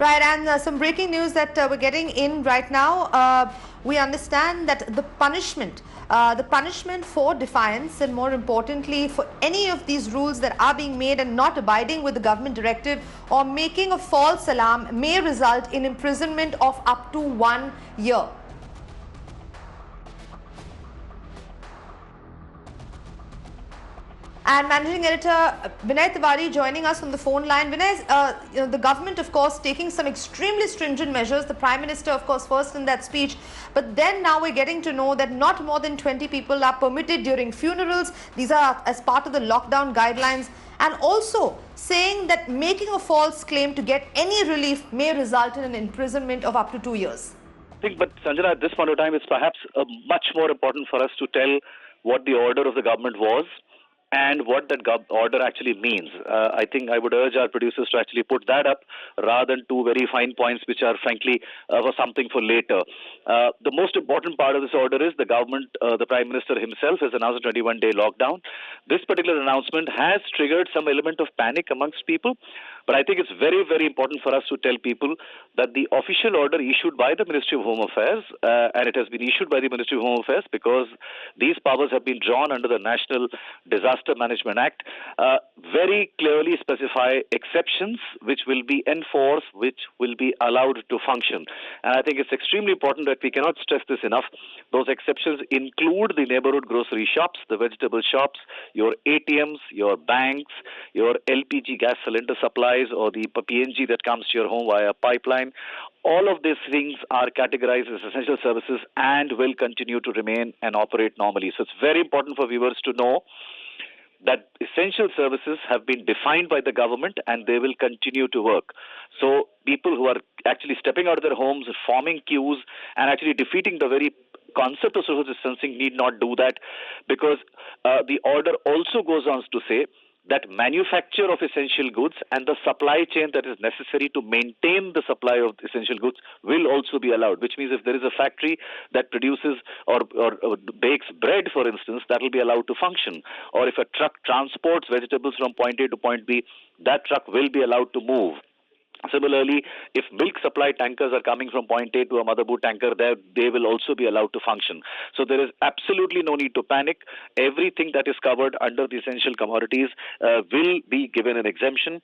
Right, and some breaking news that we're getting in right now. We understand that the punishment for defiance, and more importantly for any of these rules that are being made and not abiding with the government directive or making a false alarm, may result in imprisonment of up to 1 year. And Managing Editor Vinay Tiwari joining us on the phone line. Vinay, the government, of course, taking some extremely stringent measures. The Prime Minister, of course, first in that speech. But then now we're getting to know that not more than 20 people are permitted during funerals. These are as part of the lockdown guidelines. And also saying that making a false claim to get any relief may result in an imprisonment of up to 2 years. I think, but Sanjana, at this point of time, it's perhaps much more important for us to tell what the order of the government was and what that order actually means. I think I would urge our producers to actually put that up rather than two very fine points which are frankly for something for later. The most important part of this order is the government, the Prime Minister himself has announced a 21-day lockdown. This particular announcement has triggered some element of panic amongst people, but I think it's very, very important for us to tell people that the official order issued by the Ministry of Home Affairs, and it has been issued by the Ministry of Home Affairs because these powers have been drawn under the National Disaster Management Act, very clearly specify exceptions which will be enforced, which will be allowed to function. And I think it's extremely important that we cannot stress this enough. Those exceptions include the neighborhood grocery shops, the vegetable shops, your ATMs, your banks, your LPG gas cylinder supplies, or the PNG that comes to your home via pipeline. All of these things are categorized as essential services and will continue to remain and operate normally. So it's very important for viewers to know that essential services have been defined by the government and they will continue to work. So people who are actually stepping out of their homes, forming queues, and actually defeating the very concept of social distancing need not do that, because the order also goes on to say that manufacture of essential goods and the supply chain that is necessary to maintain the supply of essential goods will also be allowed, which means if there is a factory that produces or bakes bread, for instance, that will be allowed to function. Or if a truck transports vegetables from point A to point B, that truck will be allowed to move. Similarly, if milk supply tankers are coming from point A to a motherboard tanker, they will also be allowed to function. So there is absolutely no need to panic. Everything that is covered under the essential commodities will be given an exemption.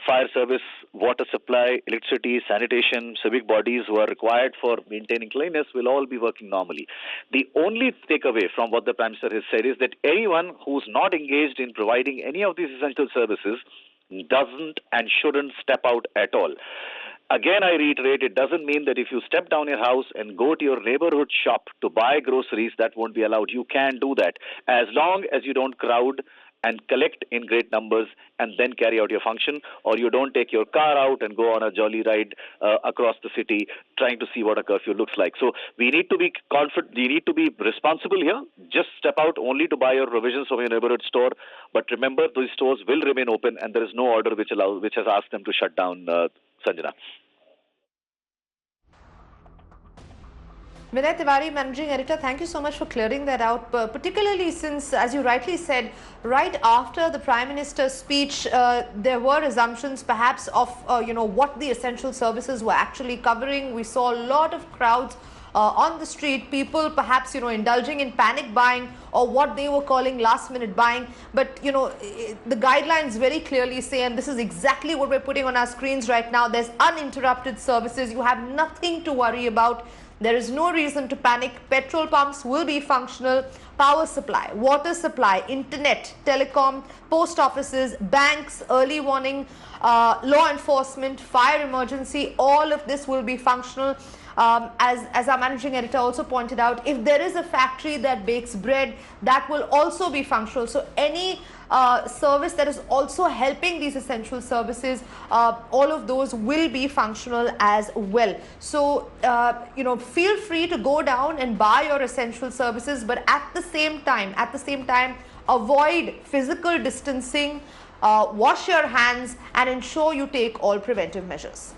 Fire service, water supply, electricity, sanitation, civic bodies who are required for maintaining cleanliness will all be working normally. The only takeaway from what the Prime Minister has said is that anyone who's not engaged in providing any of these essential services doesn't and shouldn't step out at all. Again, I reiterate, it doesn't mean that if you step down your house and go to your neighborhood shop to buy groceries, that won't be allowed. You can do that as long as you don't crowd and collect in great numbers and then carry out your function, or you don't take your car out and go on a jolly ride across the city trying to see what a curfew looks like. So we need to be confident, we need to be responsible here. Just step out only to buy your provisions from your neighborhood store, but remember, these stores will remain open and there is no order which has asked them to shut down, Sanjana. Vinay Tiwari, Managing Editor, thank you so much for clearing that out, particularly since, as you rightly said, right after the Prime Minister's speech, there were assumptions perhaps of, what the essential services were actually covering. We saw a lot of crowds on the street, people perhaps, indulging in panic buying or what they were calling last-minute buying. But, the guidelines very clearly say, and this is exactly what we're putting on our screens right now, there's uninterrupted services. You have nothing to worry about. There is no reason to panic. Petrol pumps will be functional. Power supply, water supply, internet, telecom, post offices, banks, early warning, law enforcement, fire emergency, all of this will be functional. As our Managing Editor also pointed out, if there is a factory that bakes bread, that will also be functional. So any service that is also helping these essential services, all of those will be functional as well. So, feel free to go down and buy your essential services, but at the same time, avoid physical distancing, wash your hands and ensure you take all preventive measures.